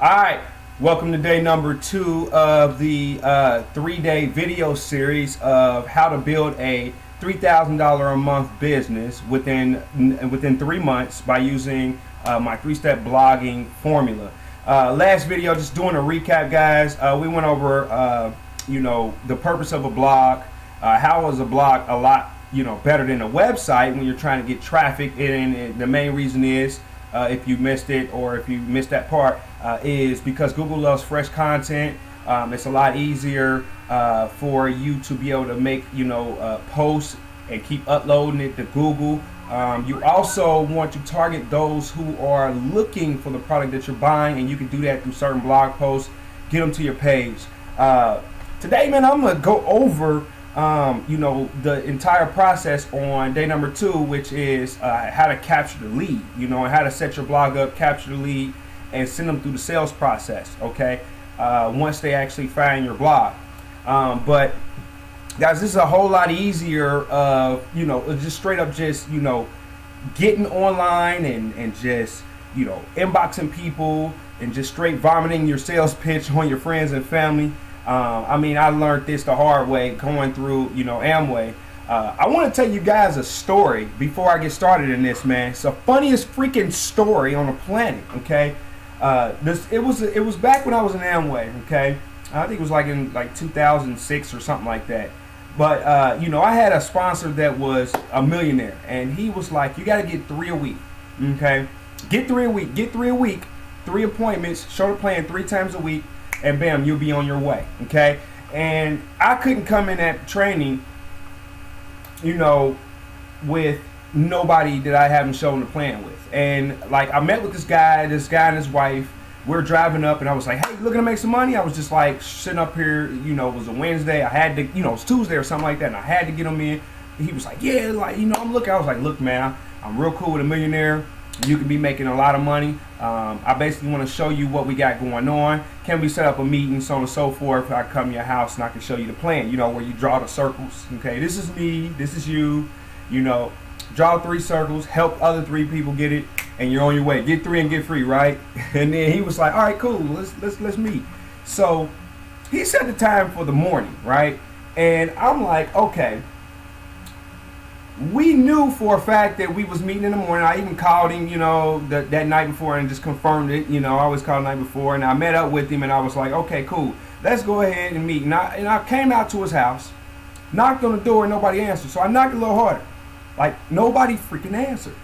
All right, welcome to day number 2 of the 3-day video series of how to build a $3,000 a month business within 3 months by using my 3-step blogging formula. Last video, just doing a recap, guys. We went over the purpose of a blog. How is a blog a lot better than a website when you're trying to get traffic, and the main reason is, if you missed it or if you missed that part, is because Google loves fresh content. It's a lot easier for you to be able to make posts and keep uploading it to Google. You also want to target those who are looking for the product that you're buying, and you can do that through certain blog posts. Get them to your page. Today, man, I'm gonna go over the entire process on day number 2, which is how to capture the lead, and how to set your blog up, capture the lead, and send them through the sales process, okay? Once they actually find your blog. But guys, this is a whole lot easier of, just straight up getting online and just, inboxing people and just straight vomiting your sales pitch on your friends and family. I learned this the hard way going through, Amway. I want to tell you guys a story before I get started in this, man. It's the funniest freaking story on the planet, okay? It was back when I was in Amway, okay? I think it was in 2006 or something like that. But, I had a sponsor that was a millionaire, and he was like, you got to get 3 a week, okay? Get 3 a week, 3 appointments, show the plan 3 times a week, and bam, you'll be on your way, okay? And I couldn't come in that training, with nobody that I haven't shown the plan with. And I met with this guy and his wife. We're driving up, and I was like, hey, looking to make some money? I was just sitting up here, it was a Wednesday. I had to, it was Tuesday or something like that, and I had to get him in. And he was like, yeah, I'm looking. I was like, look, man, I'm real cool with a millionaire. You can be making a lot of money. I basically want to show you what we got going on. Can we set up a meeting, so on and so forth? I come to your house and I can show you the plan, where you draw the circles. Okay, this is me, this is you, draw 3 circles, help other 3 people get it, and you're on your way. Get 3 and get free, right? And then he was like, all right, cool, let's meet. So he set the time for the morning, right? And I'm like, okay. We knew for a fact that we was meeting in the morning. I even called him, that night before and just confirmed it. I always call the night before, and I met up with him, and I was like, okay, cool. Let's go ahead and meet. And I came out to his house, knocked on the door, and nobody answered. So I knocked a little harder. Nobody freaking answered.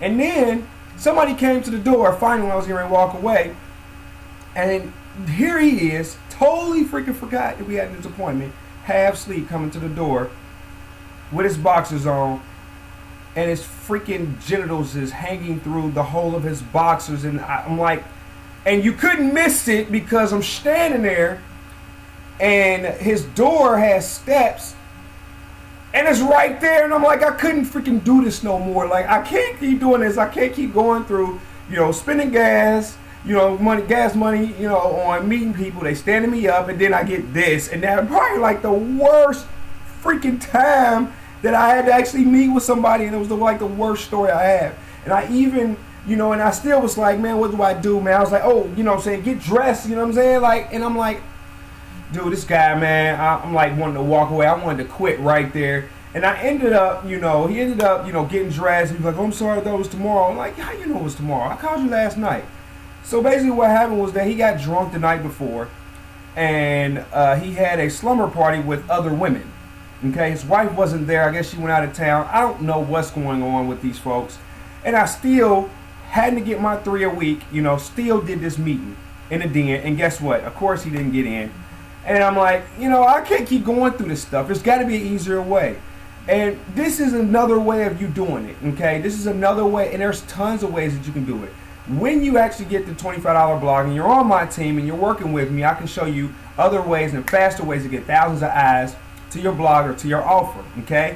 And then somebody came to the door finally when I was getting ready to walk away. And here he is, totally freaking forgot that we had this appointment, half asleep, coming to the door with his boxers on, and his freaking genitals is hanging through the hole of his boxers. And I'm like, and you couldn't miss it because I'm standing there, and his door has steps, and it's right there. And I'm like, I couldn't freaking do this no more. I can't keep doing this. I can't keep going through, spending gas, gas money, on meeting people. They standing me up, and then I get this, and that probably the worst freaking time that I had to actually meet with somebody, and it was the worst story I had. And I even, and I still was like, man, what do I do, man? I was like, oh, get dressed, and I'm like, dude, this guy, man, I'm wanting to walk away. I wanted to quit right there. And I ended up, he ended up, getting dressed. He was like, oh, I'm sorry, that was tomorrow. I'm like, how you know it was tomorrow? I called you last night. So basically what happened was that he got drunk the night before, and he had a slumber party with other women. Okay, his wife wasn't there. I guess she went out of town. I don't know what's going on with these folks. And I still had to get my 3 a week, still did this meeting in the den. And guess what? Of course he didn't get in. And I'm like, I can't keep going through this stuff. There's got to be an easier way. And this is another way of you doing it, okay? This is another way, and there's tons of ways that you can do it. When you actually get the $25 blog and you're on my team and you're working with me, I can show you other ways and faster ways to get thousands of eyes to your blog or to your offer, okay?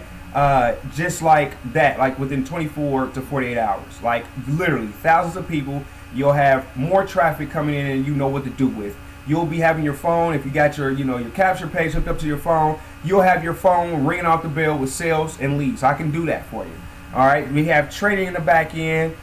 Just like that, within 24 to 48 hours. Literally, thousands of people. You'll have more traffic coming in, and you know what to do with. You'll be having your phone, if you got your, your capture page hooked up to your phone, you'll have your phone ringing off the bell with sales and leads. I can do that for you. All right, we have training in the back end.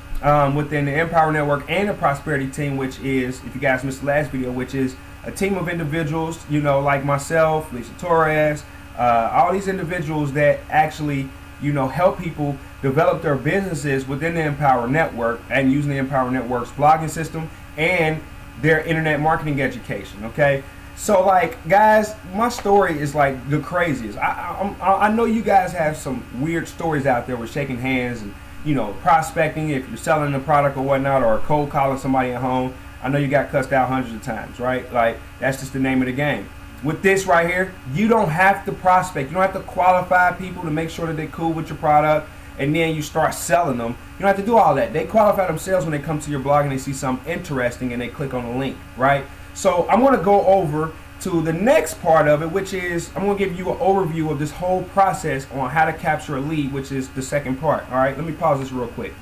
within the Empower Network and the Prosperity Team, which is, if you guys missed the last video, which is a team of individuals, you know, like myself, Lisa Torres, all these individuals that actually, you know, help people develop their businesses within the Empower Network and using the Empower Network's blogging system and their internet marketing education. Okay, so like, guys, my story is like the craziest. I know you guys have some weird stories out there with shaking hands and, you know, prospecting if you're selling a product or whatnot, or cold calling somebody at home. I know you got cussed out hundreds of times, right? Like, that's just the name of the game. With this right here, you don't have to prospect. You don't have to qualify people to make sure that they're cool with your product, and then you start selling them. You don't have to do all that. They qualify themselves when they come to your blog and they see something interesting and they click on the link, right? So I'm going to go over to the next part of it, which is I'm going to give you an overview of this whole process on how to capture a lead, which is the second part. All right, let me pause this real quick.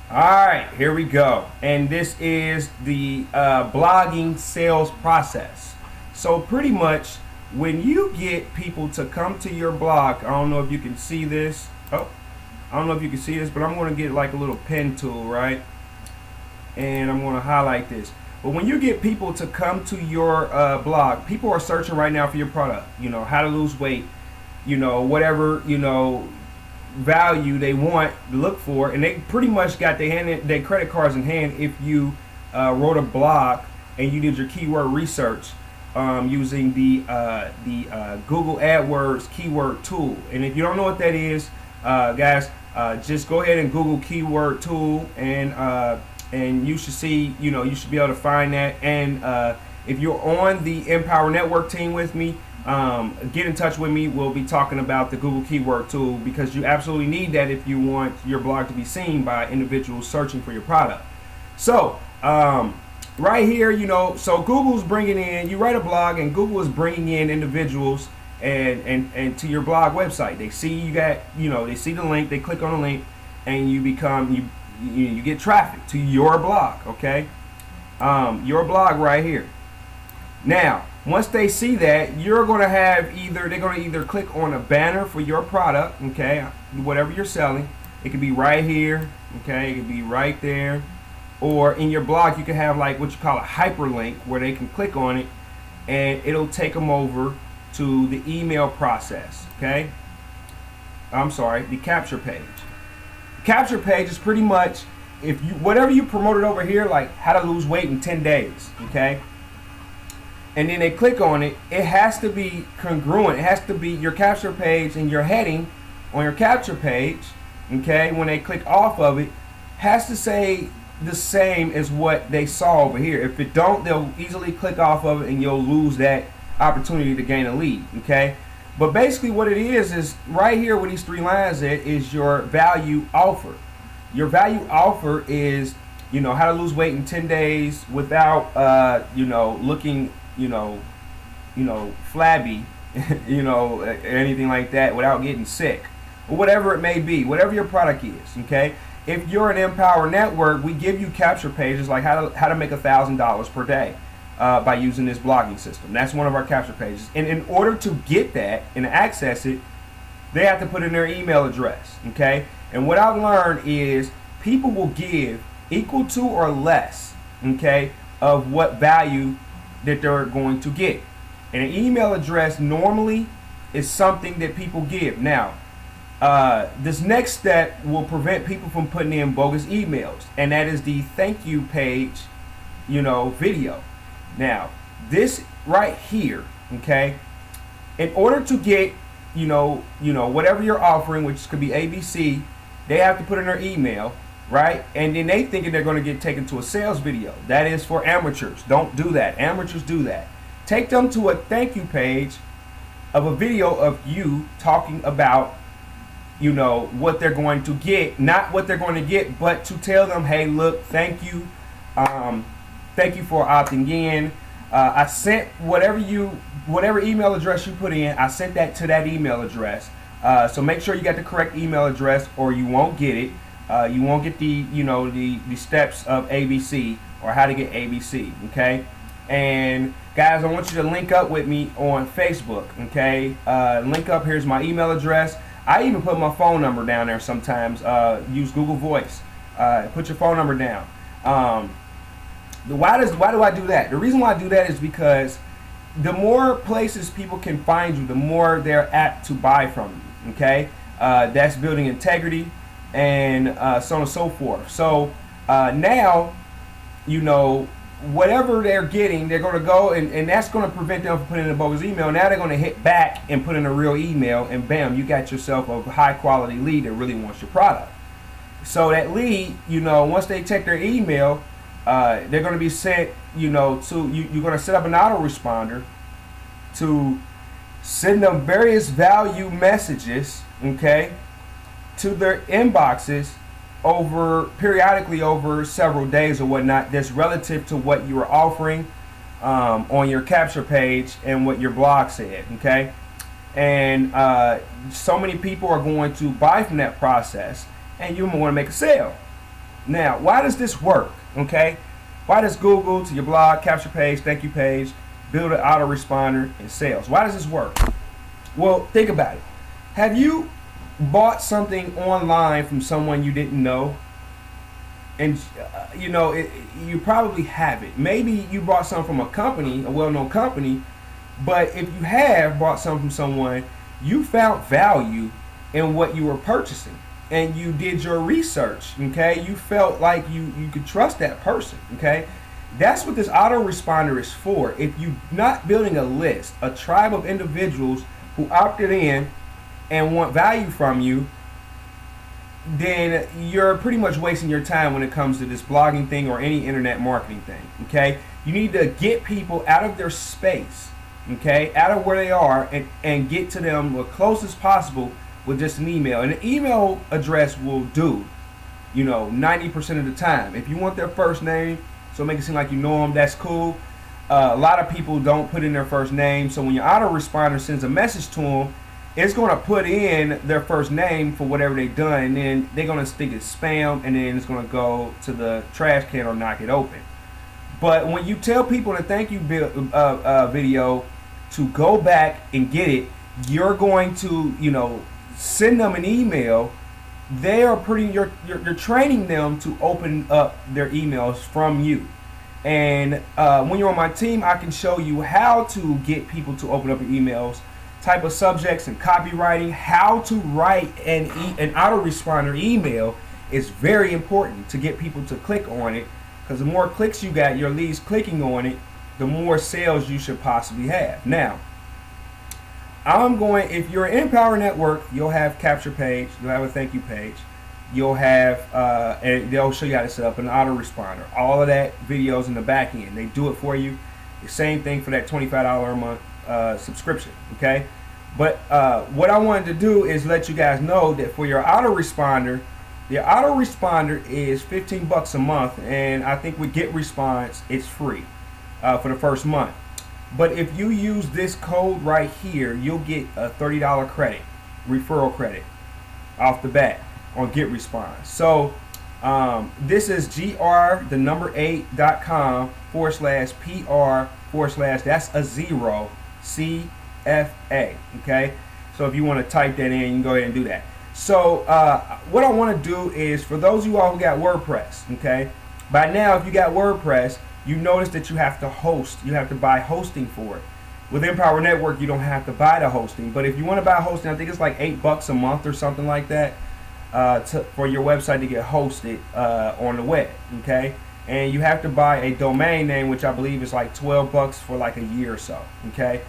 All right, here we go. And this is the blogging sales process. So pretty much when you get people to come to your blog, I don't know if you can see this. Oh, I don't know if you can see this, but I'm going to get like a little pen tool, right? And I'm going to highlight this. But when you get people to come to your blog, people are searching right now for your product, you know, how to lose weight, you know, whatever, you know, value they want to look for, and they pretty much got their credit cards in hand if you wrote a blog and you did your keyword research using the Google AdWords keyword tool. And if you don't know what that is, guys, just go ahead and Google keyword tool, and you should see, you know, you should be able to find that. And if you're on the Empower Network team with me, get in touch with me. We'll be talking about the Google keyword tool, because you absolutely need that if you want your blog to be seen by individuals searching for your product. So right here, you know, so Google's bringing in, you write a blog and Google is bringing in individuals and to your blog website. They see you got, you know, they see the link, they click on the link, and you become, you get traffic to your blog. Okay, your blog right here. Now, once they see that, you're going to have they're going to either click on a banner for your product, okay, whatever you're selling. It could be right here, okay, it could be right there, or in your blog you can have like what you call a hyperlink, where they can click on it and it'll take them over to the email process. Okay, I'm sorry, the capture page. The capture page is pretty much if you whatever you promoted over here, like how to lose weight in 10 days, okay, and then they click on it, it has to be congruent. It has to be your capture page, and your heading on your capture page, okay, when they click off of it, has to say the same as what they saw over here. If it don't, they'll easily click off of it and you'll lose that opportunity to gain a lead. Okay, but basically what it is right here with these three lines at is your value offer. Your value offer is, you know, how to lose weight in 10 days without you know, looking, you know, flabby, you know, anything like that, without getting sick, or whatever it may be, whatever your product is. Okay, if you're an Empower Network, we give you capture pages like how to make $1,000 per day by using this blogging system. That's one of our capture pages. And in order to get that and access it, they have to put in their email address. Okay, and what I've learned is people will give equal to or less, okay, of what value that they're going to get. And an email address normally is something that people give. Now, this next step will prevent people from putting in bogus emails, and that is the thank you page, you know, video. Now, this right here, okay, in order to get, you know, whatever you're offering, which could be ABC, they have to put in their email, right? And then they thinking they're going to get taken to a sales video. That is for amateurs. Don't do that. Amateurs do that. Take them to a thank you page of a video of you talking about, you know, what they're going to get, not what they're going to get, but to tell them, hey, look, thank you for opting in. I sent whatever email address you put in, I sent that to that email address. So make sure you got the correct email address, or you won't get it. You won't get the, you know, the steps of ABC, or how to get ABC. Okay, and guys, I want you to link up with me on Facebook. Okay, link up. Here's my email address. I even put my phone number down there sometimes. Use Google Voice. Put your phone number down. Why do I do that? The reason why I do that is because the more places people can find you, the more they're apt to buy from you. Okay, that's building integrity and so on and so forth. So now, you know, whatever they're getting, they're going to go and that's going to prevent them from putting in a bogus email. Now they're going to hit back and put in a real email, and bam, you got yourself a high quality lead that really wants your product. So that lead, you know, once they check their email, they're going to be sent, you know, to you're going to set up an autoresponder to send them various value messages, okay, to their inboxes periodically over several days or whatnot, that's relative to what you are offering on your capture page and what your blog said, okay? And so many people are going to buy from that process, and you want to make a sale. Now, why does this work, okay? Why does Google to your blog, capture page, thank you page, build an autoresponder, and sales? Why does this work? Well, think about it. Have you bought something online from someone you didn't know? And you know, you probably haven't. Maybe you bought something from a company, a well-known company, but if you have bought something from someone, you found value in what you were purchasing, and you did your research, okay? You felt like you could trust that person, okay? That's what this autoresponder is for. If you're not building a list, a tribe of individuals who opted in and want value from you, then you're pretty much wasting your time when it comes to this blogging thing or any internet marketing thing, okay? You need to get people out of their space, okay, out of where they are, and get to them as close as possible with just an email. And an email address will do, you know, 90% of the time. If you want their first name, so make it seem like you know them, that's cool. A lot of people don't put in their first name, so when your autoresponder sends a message to them, it's going to put in their first name for whatever they've done, and then they're going to stick it spam, and then it's going to go to the trash can or knock it open. But when you tell people in a thank you video to go back and get it, you're going to, you know, send them an email. They are you're training them to open up their emails from you. And when you're on my team, I can show you how to get people to open up your emails, type of subjects and copywriting. How to write an autoresponder email is very important to get people to click on it, because the more clicks you got, your leads clicking on it, the more sales you should possibly have. Now, if you're in Empower Network, you'll have capture page, you'll have a thank you page, you'll have, and they'll show you how to set up an autoresponder. All of that videos in the back end, they do it for you. The same thing for that $25 a month subscription, okay? But what I wanted to do is let you guys know that for your autoresponder, the autoresponder is $15 a month, and I think with GetResponse, it's free for the first month. But if you use this code right here, you'll get a $30 credit, referral credit, off the bat on GetResponse. So this is gr8.com/PR/ that's a 0 CFA, okay? So if you want to type that in, you can go ahead and do that. So what I want to do is, for those of you all who got WordPress, okay, by now if you got WordPress, you notice that you have to host. You have to buy hosting for it. With Empower Network, you don't have to buy the hosting. But if you want to buy hosting, I think it's like $8 a month or something like that for your website to get hosted on the web, okay? And you have to buy a domain name, which I believe is like $12 for like a year or so, okay?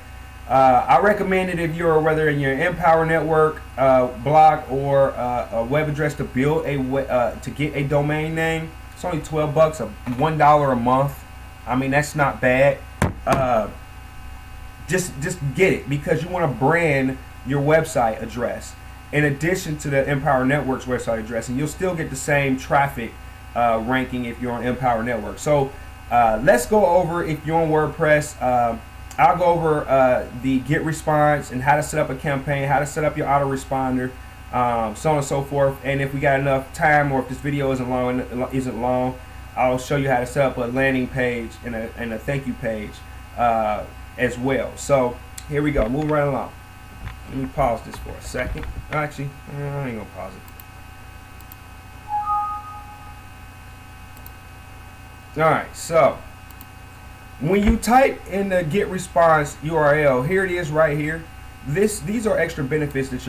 I recommend it if you're, whether in your Empower Network blog or a web address, to build to get a domain name. It's only $12, $1 a month. I mean, that's not bad. Just get it, because you want to brand your website address in addition to the Empower Network's website address, and you'll still get the same traffic ranking if you're on Empower Network. So let's go over, if you're on WordPress, I'll go over the GetResponse and how to set up a campaign, how to set up your autoresponder, so on and so forth. And if we got enough time, or if this video isn't long, I'll show you how to set up a landing page and a thank you page as well. So here we go, move right along. Let me pause this for a second. Actually, I ain't gonna pause it. All right, so when you type in the get response URL, here it is right here. These are extra benefits that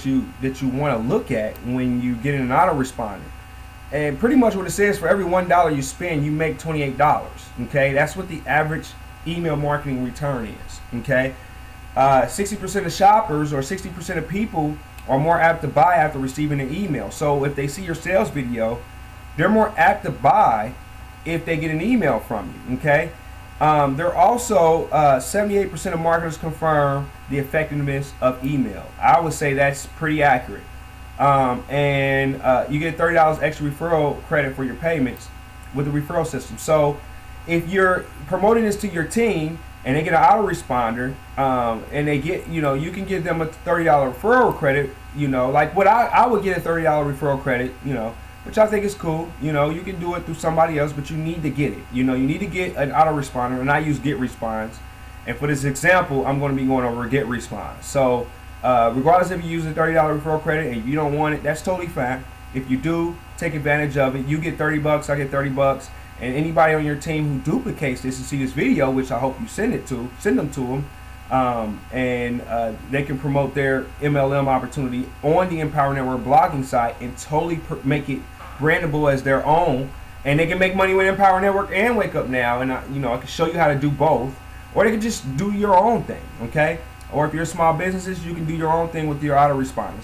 you want to look at when you get in an autoresponder. And pretty much what it says, for every $1 you spend, you make $28. Okay, that's what the average email marketing return is. Okay, 60% of shoppers, or 60% of people, are more apt to buy after receiving an email. So if they see your sales video, they're more apt to buy if they get an email from you. Okay. They're also 78% of marketers confirm the effectiveness of email. I would say that's pretty accurate. And you get $30 extra referral credit for your payments with the referral system. So if you're promoting this to your team and they get an autoresponder, and they get, you can give them a $30 referral credit, like what I would get a $30 referral credit, which I think is cool. You can do it through somebody else, but you need to get it. You need to get an autoresponder, and I use Get Response. And for this example, I'm going to be going over Get Response. So regardless if you use a $30 referral credit and you don't want it, that's totally fine. If you do, take advantage of it. You get $30, I get $30. And anybody on your team who duplicates this and see this video, which I hope you send them to them, and they can promote their MLM opportunity on the Empower Network blogging site and totally make it brandable as their own. And they can make money with Empower Network and Wake Up Now, and I can show you how to do both. Or they can just do your own thing, okay? Or if you're small businesses, you can do your own thing with your autoresponder.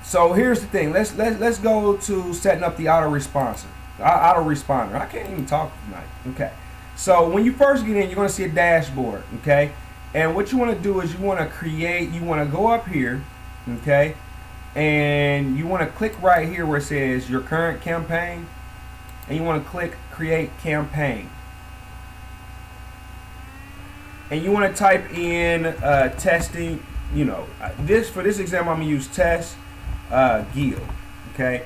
So here's the thing. Let's go to setting up the autoresponder. I can't even talk tonight. Okay. So when you first get in, you're going to see a dashboard. Okay. And what you want to do is you want to go up here. Okay. And you want to click right here where it says your current campaign, and you want to click create campaign. And you want to type in testing. For this example, I'm gonna use test Gil. Okay.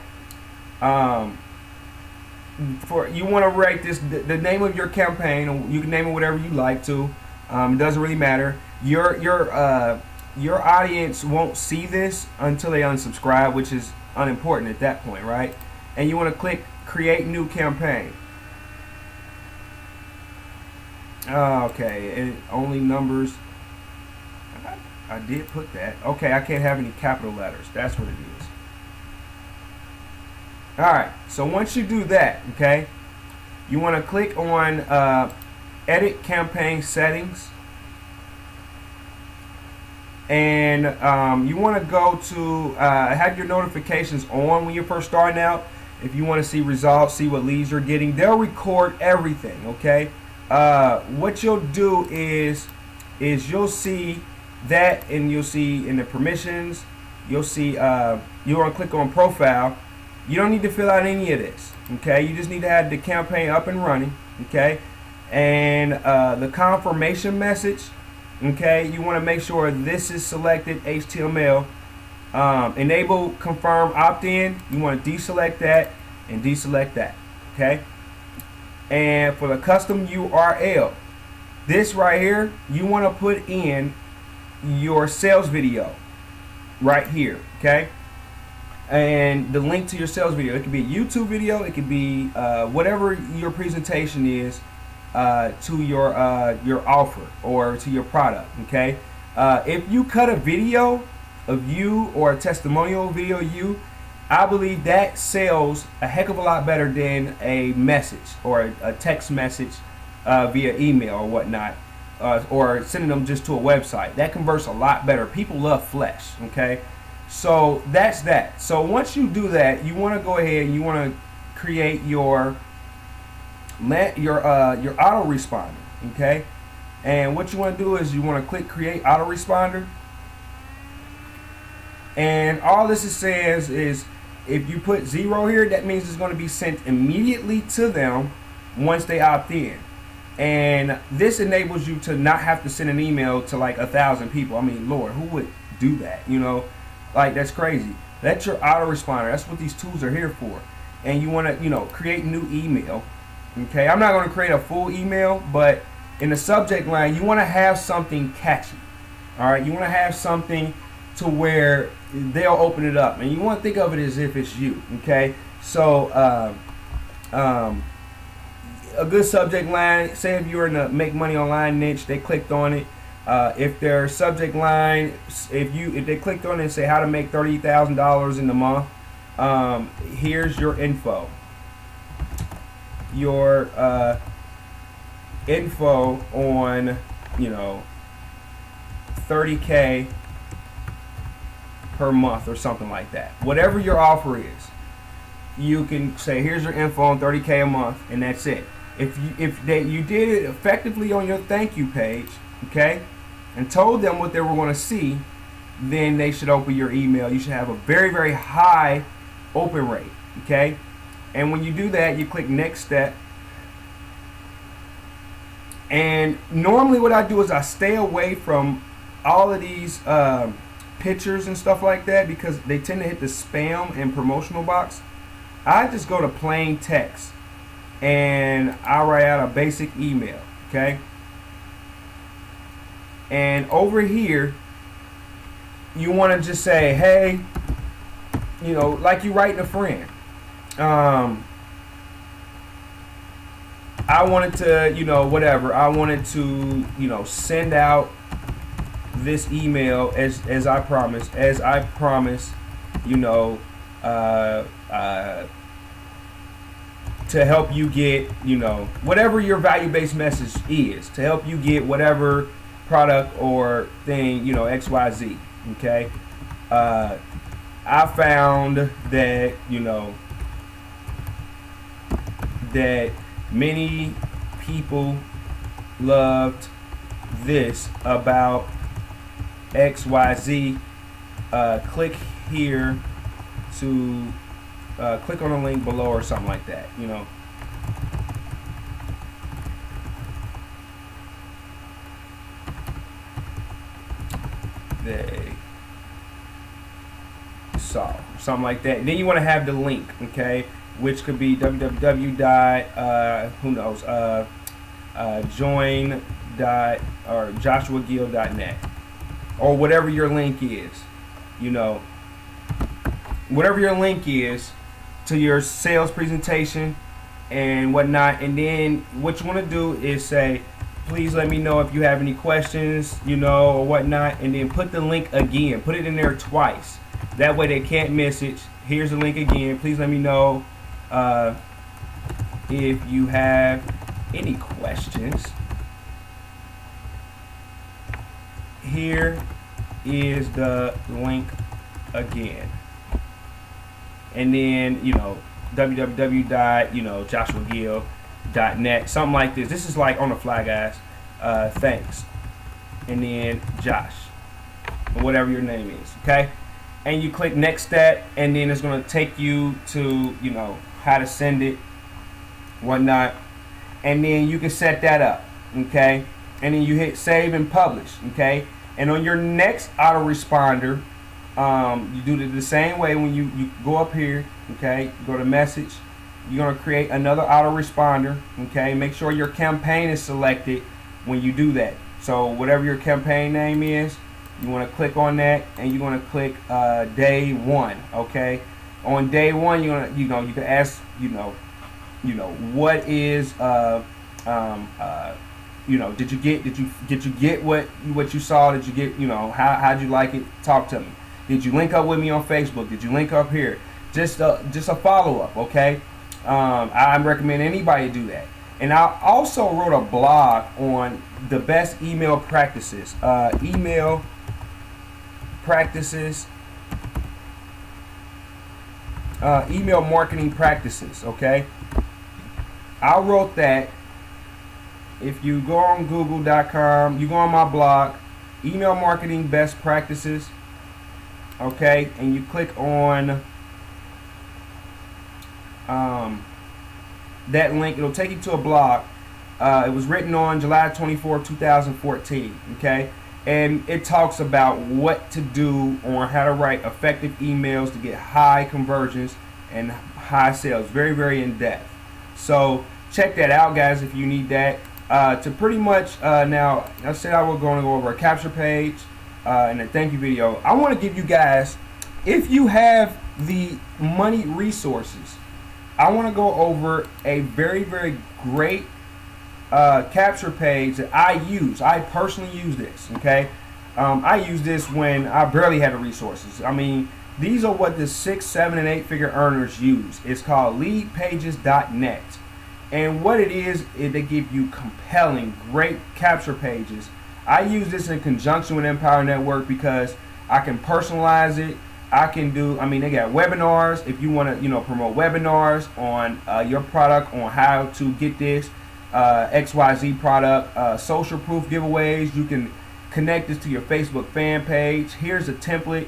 You want to write the name of your campaign. You can name it whatever you like to. It doesn't really matter. Your audience won't see this until they unsubscribe, which is unimportant at that point, right? And you want to click create new campaign. Okay, and only numbers. I did put that. Okay, I can't have any capital letters. That's what it is. Alright, so once you do that, okay, you want to click on edit campaign settings. And you want to go to have your notifications on when you're first starting out. If you want to see results, see what leads you're getting, they'll record everything, okay? What you'll do is you'll see that, and you'll see in the permissions, you'll see you want to click on profile. You don't need to fill out any of this, okay? You just need to have the campaign up and running, okay? And the confirmation message, okay, you want to make sure this is selected HTML. Enable confirm opt-in, you want to deselect that and deselect that, okay? And for the custom URL, this right here, you want to put in your sales video right here, okay? And the link to your sales video, it could be a YouTube video, it could be whatever your presentation is to your offer or to your product, okay? If you cut a video of you or a testimonial video of you, I believe that sells a heck of a lot better than a message or a text message via email or whatnot, or sending them just to a website. That converts a lot better. People love flesh, okay? So that's that. So once you do that, you want to go ahead and you want to create your autoresponder, okay? And what you want to do is you want to click create autoresponder. And all this is saying is if you put 0 here, that means it's going to be sent immediately to them once they opt in. And this enables you to not have to send an email to like 1,000 people. I mean, Lord, who would do that? Like, that's crazy. That's your autoresponder. That's what these tools are here for. And you want to, create new email. Okay, I'm not going to create a full email, but in the subject line, you want to have something catchy. All right, you want to have something to where they'll open it up, and you want to think of it as if it's you. Okay, so Um, a good subject line. Say if you're in the make money online niche, they clicked on it. If their subject line, if they clicked on it and say how to make $30,000 in the month, here's your info. Your info on 30K per month or something like that. Whatever your offer is, you can say here's your info on 30K a month, and that's it. If you did it effectively on your thank you page, okay, and told them what they were going to see, then they should open your email. You should have a very, very high open rate, okay? And when you do that, you click next step. And normally what I do is I stay away from all of these pictures and stuff like that because they tend to hit the spam and promotional box. I just go to plain text and I write out a basic email, okay? And over here, you want to just say, hey, like you writing a friend. I wanted to, whatever. I wanted to, send out this email as I promised. As I promised, to help you get, whatever your value-based message is, to help you get whatever product or thing, XYZ. Okay. I found that, that many people loved this about XYZ. Click here to click on the link below or something like that, They saw something like that. And then you want to have the link, okay, which could be www. Join or joshuagill.net or whatever your link is, whatever your link is to your sales presentation and whatnot. And then what you want to do is say, please let me know if you have any questions, or whatnot, and then put the link again. Put it in there twice. That way they can't miss it. Here's the link again. Please let me know if you have any questions. Here is the link again. And then, www.joshuagill.net, something like this. This is like on the fly, guys. Thanks. And then Josh, or whatever your name is, okay? And you click next step, and then it's going to take you to, how to send it, whatnot. And then you can set that up, okay? And then you hit save and publish, okay? And on your next autoresponder, you do it the same way. When you go up here, okay, go to message, you're going to create another autoresponder, okay? Make sure your campaign is selected when you do that. So whatever your campaign name is, you want to click on that, and you're going to click day one, okay? On day one, you're going to, you can ask, what is, did you get what you saw? Did you get, how'd you like it? Talk to me. Did you link up with me on Facebook? Did you link up here? Just a follow-up, okay? I recommend anybody do that. And I also wrote a blog on the best email practices. Email marketing practices, okay? I wrote that. If you go on google.com, you go on my blog, email marketing best practices, okay, and you click on that link, it'll take you to a blog. It was written on July 24, 2014, okay, and it talks about what to do on how to write effective emails to get high conversions and high sales. Very, very in depth. So check that out, guys, if you need that. To pretty much, now, I said I was going to go over a capture page and a thank you video. I want to give you guys, if you have the money resources, I want to go over a very, very great capture page that I use. I personally use this, okay? I use this when I barely had the resources. I mean, these are what the 6, 7, and 8 figure earners use. It's called leadpages.net. And what it is they give you compelling, great capture pages. I use this in conjunction with Empower Network because I can personalize it. I can do, I mean, they got webinars if you want to, promote webinars on your product, on how to get this XYZ product, social proof giveaways. You can connect this to your Facebook fan page. Here's a template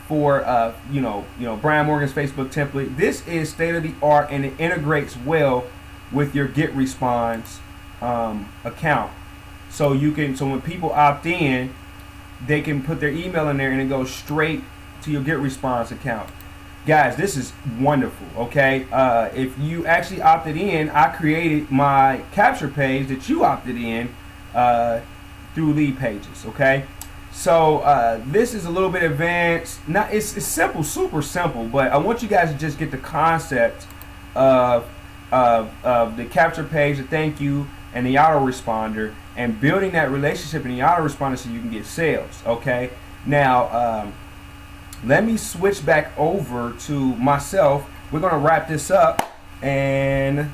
for, Brian Morgan's Facebook template. This is state of the art, and it integrates well with your GetResponse account. So when people opt in, they can put their email in there and it goes straight to your GetResponse account. Guys, this is wonderful, okay? If you actually opted in, I created my capture page that you opted in through Lead Pages, okay? So this is a little bit advanced. It's simple, super simple, but I want you guys to just get the concept of the capture page, the thank you, and the autoresponder, and building that relationship in the autoresponder so you can get sales, okay? Now, let me switch back over to myself. We're going to wrap this up. And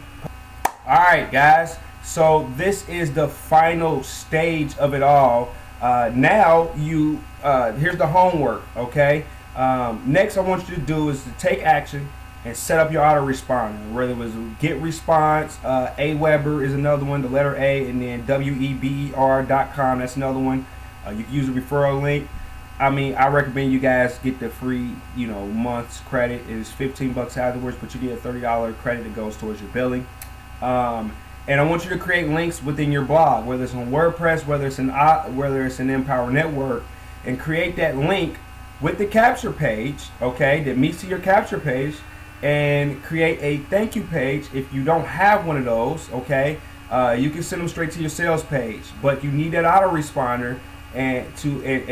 all right, guys. So this is the final stage of it all. Now here's the homework, okay? Next I want you to do is to take action and set up your autoresponder. Whether it was GetResponse, Aweber is another one, the letter A, and then weber.com, that's another one. You can use a referral link. I mean, I recommend you guys get the free, month's credit. It is $15 afterwards, but you get a $30 credit that goes towards your billing. And I want you to create links within your blog, whether it's on WordPress, whether it's an Empower Network, and create that link with the capture page, okay, that meets to your capture page, and create a thank you page. If you don't have one of those, okay, you can send them straight to your sales page, but you need that autoresponder and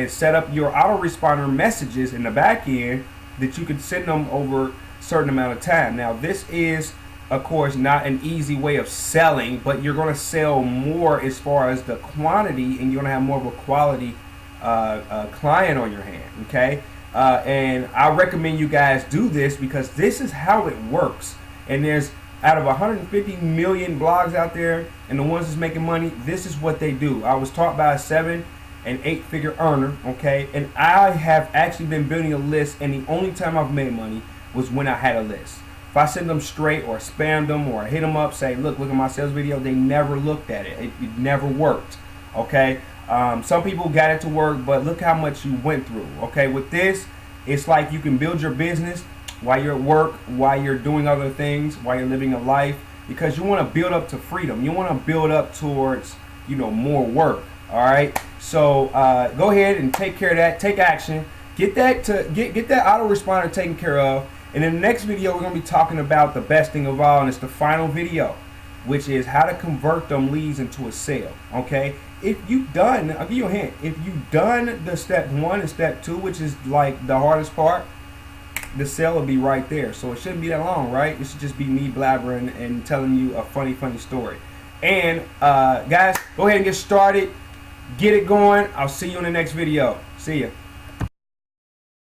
set up your autoresponder messages in the back end that you can send them over a certain amount of time. Now, this is, of course, not an easy way of selling, but you're going to sell more as far as the quantity, and you're going to have more of a quality client on your hand, okay? And I recommend you guys do this because this is how it works. And there's, out of 150 million blogs out there, and the ones that's making money, this is what they do. I was taught by a 7 and 8 figure earner, okay? And I have actually been building a list, and the only time I've made money was when I had a list. If I send them straight or spam them or hit them up, say, look at my sales video, they never looked at it. It never worked, okay? Some people got it to work, but look how much you went through, okay? With this, it's like you can build your business while you're at work, while you're doing other things, while you're living a life, because you want to build up to freedom. You want to build up towards, more work, all right? So go ahead and take care of that. Take action. Get that autoresponder taken care of. And in the next video, we're going to be talking about the best thing of all, and it's the final video, which is how to convert them leads into a sale, okay? If you've done, I'll give you a hint, if you've done the step 1 and step 2, which is like the hardest part, the sale will be right there. So it shouldn't be that long, right? It should just be me blabbering and telling you a funny story. And guys, go ahead and get started. Get it going. I'll see you in the next video. See ya.